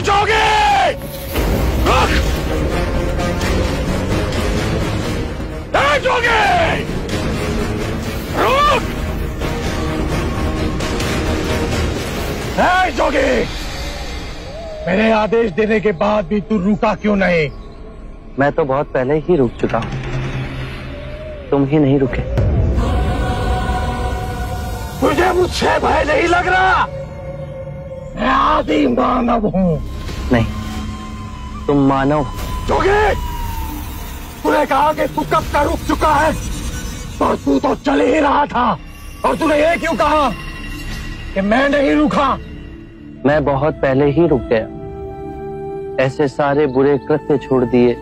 जोगी! रुक! जोगी! रुक! जोगी! मेरे आदेश देने के बाद भी तू रुका क्यों नहीं? मैं तो बहुत पहले ही रुक चुका हूं, तुम ही नहीं रुके। मुझे मुझसे भय नहीं लग रहा। मैं आदि मानव हूं। नहीं, तुम मानव। जोगी, तूने कहा कि तू कब का रुक चुका है, और तू तो चल ही रहा था, और तूने ये क्यों कहा कि मैं नहीं रुका? मैं बहुत पहले ही रुक गया। ऐसे सारे बुरे कृत्य छोड़ दिए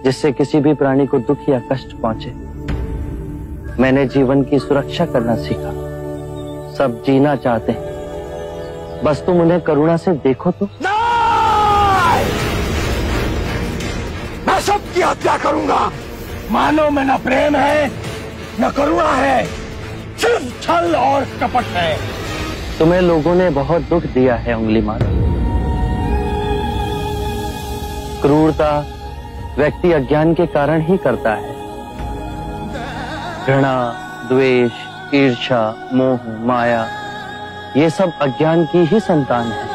जिससे किसी भी प्राणी को दुख या कष्ट पहुंचे। मैंने जीवन की सुरक्षा करना सीखा। सब जीना चाहते हैं, बस तुम उन्हें करुणा से देखो तो। मैं सबकी हत्या करूंगा। मानो में न प्रेम है न करुणा है, सिर्फ छल और कपट है। तुम्हें लोगों ने बहुत दुख दिया है अंगुलीमाल। क्रूरता व्यक्ति अज्ञान के कारण ही करता है। घृणा, द्वेष, ईर्ष्या, मोह, माया, ये सब अज्ञान की ही संतान है।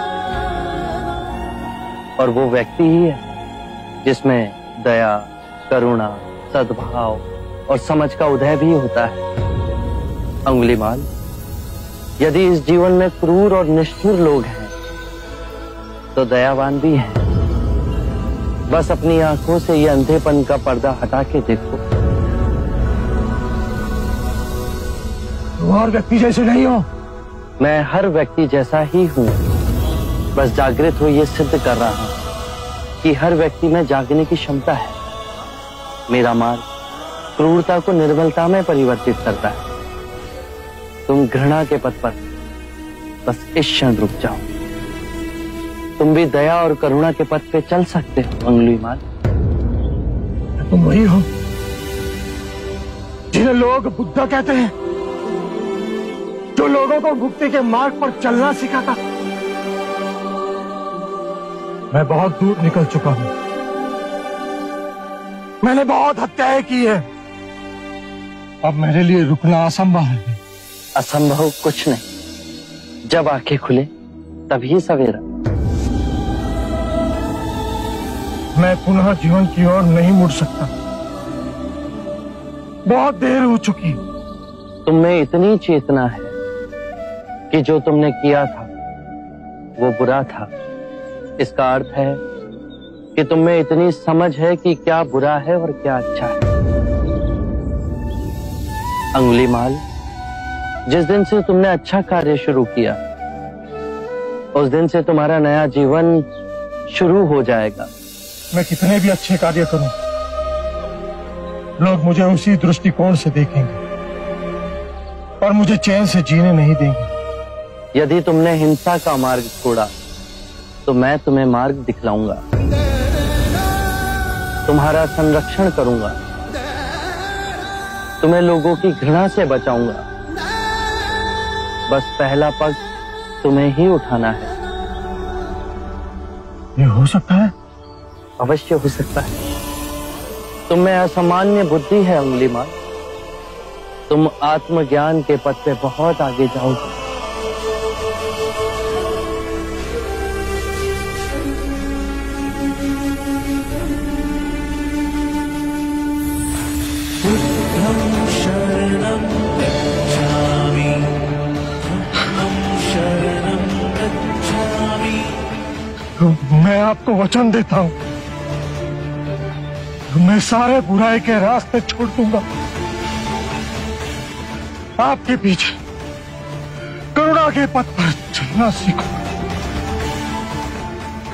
और वो व्यक्ति ही है जिसमें दया, करुणा, सद्भाव और समझ का उदय भी होता है। अंगुलीमाल, यदि इस जीवन में क्रूर और निष्ठुर लोग हैं तो दयावान भी हैं। बस अपनी आंखों से ये अंधेपन का पर्दा हटा के देखो। तुम और व्यक्ति जैसे नहीं हो। मैं हर व्यक्ति जैसा ही हूं, बस जागृत हो ये सिद्ध कर रहा हूं कि हर व्यक्ति में जागने की क्षमता है। मेरा मार्ग क्रूरता को निर्बलता में परिवर्तित करता है। तुम घृणा के पथ पर बस इस क्षण रुक जाओ। तुम भी दया और करुणा के पथ पे चल सकते हो अंगुलीमाल। तुम वही हो जिन्हें लोग बुद्धा कहते हैं, जो लोगों को मुक्ति के मार्ग पर चलना सिखाता। मैं बहुत दूर निकल चुका हूं। मैंने बहुत हत्याएं की है। अब मेरे लिए रुकना असंभव है। असंभव कुछ नहीं। जब आंखें खुले तभी सवेरा। मैं पुनः जीवन की ओर नहीं मुड़ सकता। बहुत देर हो चुकी। तुम में इतनी चेतना है कि जो तुमने किया था वो बुरा था। इसका अर्थ है कि तुम में इतनी समझ है कि क्या बुरा है और क्या अच्छा है। अंगुलीमाल, जिस दिन से तुमने अच्छा कार्य शुरू किया उस दिन से तुम्हारा नया जीवन शुरू हो जाएगा। मैं कितने भी अच्छे कार्य करूं, लोग मुझे उसी दृष्टिकोण से देखेंगे और मुझे चैन से जीने नहीं देंगे। यदि तुमने हिंसा का मार्ग छोड़ा तो मैं तुम्हें मार्ग दिखलाऊंगा। तुम्हारा संरक्षण करूंगा। तुम्हें लोगों की घृणा से बचाऊंगा। बस पहला पग तुम्हें ही उठाना है। ये हो सकता है? अवश्य हो सकता है। तुम में असामान्य बुद्धि है अंगुलीमाल। तुम आत्मज्ञान के पथ पे बहुत आगे जाओगे। मैं आपको वचन देता हूं, मैं सारे बुराई के रास्ते छोड़ दूंगा। आपके पीछे करुणा के पथ पर चलना सीखूंगा।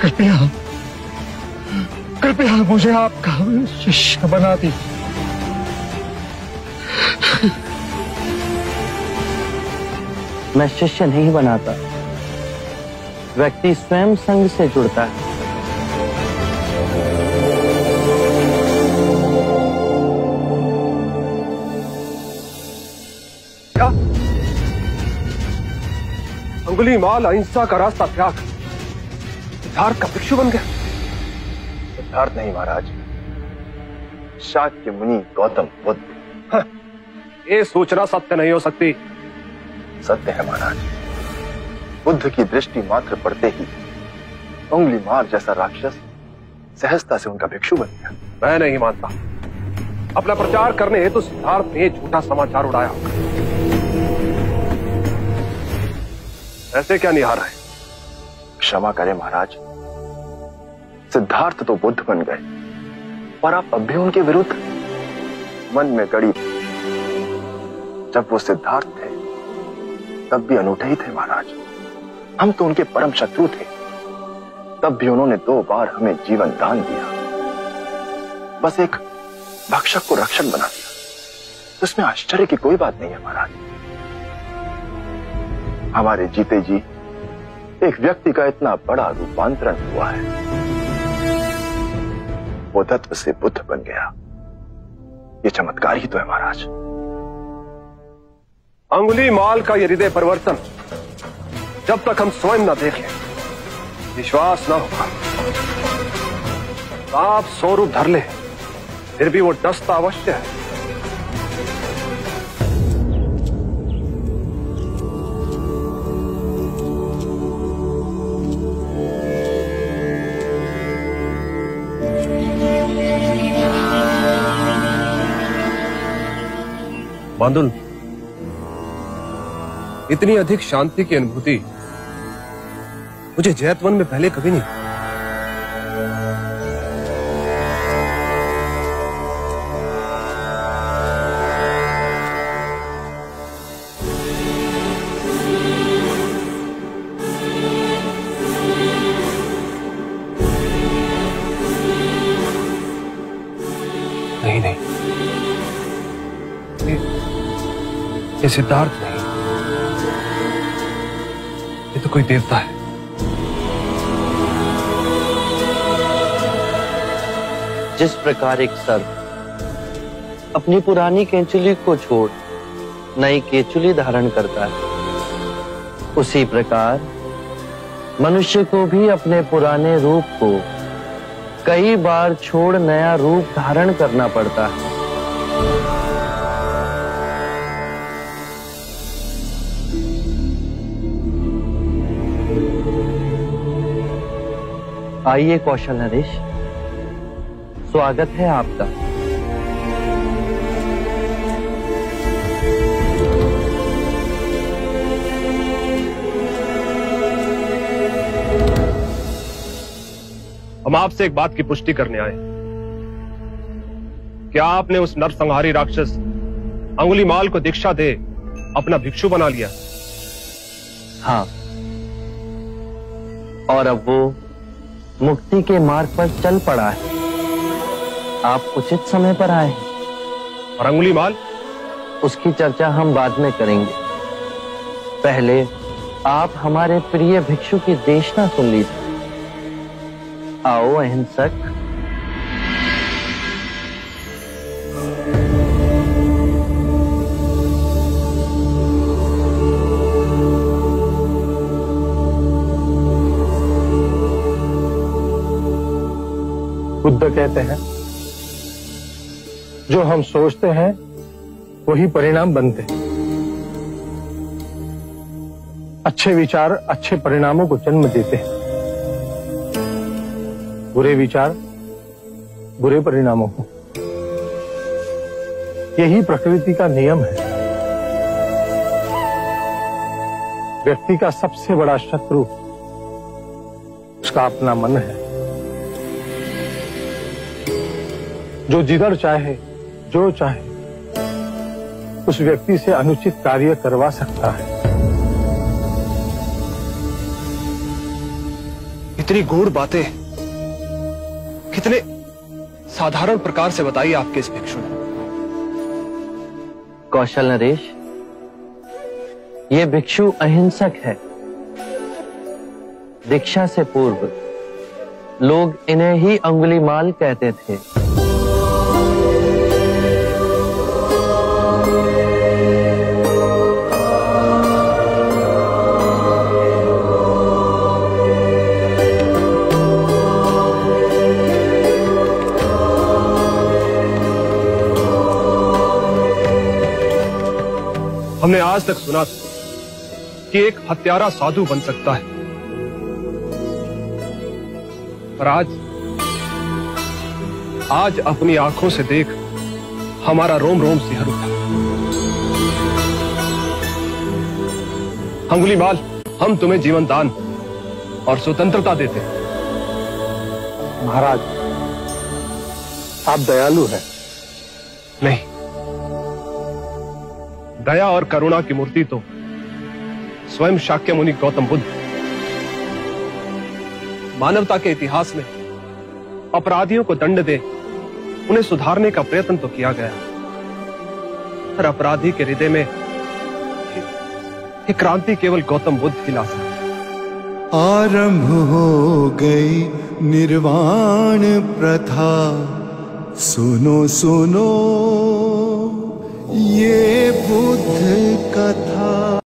कृपया कृपया मुझे आपका शिष्य बना दीजिए। मैं शिष्य नहीं बनाता, व्यक्ति स्वयं संग से जुड़ता है। क्या? अंगुलीमाल अहिंसा का रास्ता त्याग सिद्धार्थ का भिक्षु बन गया? सिद्धार्थ नहीं महाराज, शाक्य मुनि गौतम बुद्ध। हाँ, ये सूचना सत्य नहीं हो सकती। सत्य है महाराज। बुद्ध की दृष्टि मात्र पड़ते ही उंगली मार जैसा राक्षस सहजता से उनका भिक्षु बन गया। मैं नहीं मानता। अपना प्रचार करने हेतु सिद्धार्थ ने झूठा समाचार उड़ाया। ऐसे क्या निहार है? क्षमा करें महाराज, सिद्धार्थ तो बुद्ध बन गए, पर आप अब भी उनके विरुद्ध मन में गड़ी। जब वो सिद्धार्थ थे तब भी अनूठे ही थे महाराज। हम तो उनके परम शत्रु थे, तब भी उन्होंने 2 बार हमें जीवन दान दिया। बस एक भक्षक को रक्षक बना दिया, तो इसमें आश्चर्य की कोई बात नहीं है महाराज। हमारे जीते जी एक व्यक्ति का इतना बड़ा रूपांतरण हुआ है। वो तत्व से बुद्ध बन गया। ये चमत्कार ही तो है महाराज। अंगुलीमाल का ये हृदय परिवर्तन जब तक हम स्वयं न देख लें, विश्वास न होगा। आप स्वरूप धर ले, फिर भी वो डसता अवश्य है। बांदुल, इतनी अधिक शांति की अनुभूति मुझे जैतवन में पहले कभी नहीं। नहीं, ये सिद्धार्थ नहीं, ये तो कोई देवता है। जिस प्रकार एक सर्प अपनी पुरानी केंचुली को छोड़ नई केंचुली धारण करता है, उसी प्रकार मनुष्य को भी अपने पुराने रूप को कई बार छोड़ नया रूप धारण करना पड़ता है। आइए कौशल नरेश, स्वागत है आपका। हम आपसे एक बात की पुष्टि करने आए। क्या आपने उस नरसंहारी राक्षस अंगुलीमाल को दीक्षा दे अपना भिक्षु बना लिया? हाँ, और अब वो मुक्ति के मार्ग पर चल पड़ा है। आप उचित समय पर आए हैं। और अंगुलीमाल? उसकी चर्चा हम बाद में करेंगे। पहले आप हमारे प्रिय भिक्षु की देशना सुन लीजिए। आओ अहिंसक। बुद्ध कहते हैं, जो हम सोचते हैं वही परिणाम बनते हैं। अच्छे विचार अच्छे परिणामों को जन्म देते हैं, बुरे विचार बुरे परिणामों को। यही प्रकृति का नियम है। व्यक्ति का सबसे बड़ा शत्रु उसका अपना मन है, जो जिधर चाहे जो चाहे उस व्यक्ति से अनुचित कार्य करवा सकता है। इतनी गूढ़ बातें कितने साधारण प्रकार से बताई आपके इस भिक्षु ने। कौशल नरेश, ये भिक्षु अहिंसक है। दीक्षा से पूर्व लोग इन्हें ही अंगुलीमाल कहते थे। हमने आज तक सुना था कि एक हत्यारा साधु बन सकता है, पर आज अपनी आंखों से देख हमारा रोम रोम सिहर उठा। अंगुलीमाल, हम तुम्हें जीवन दान और स्वतंत्रता देते हैं। महाराज, आप दयालु हैं। नहीं, दया और करुणा की मूर्ति तो स्वयं शाक्य मुनि गौतम बुद्ध। मानवता के इतिहास में अपराधियों को दंड दे उन्हें सुधारने का प्रयत्न तो किया गया, पर अपराधी के हृदय में ये क्रांति केवल गौतम बुद्ध ही ला सकते। आरंभ हो गई निर्वाण प्रथा, सुनो सुनो ये बुद्ध कथा।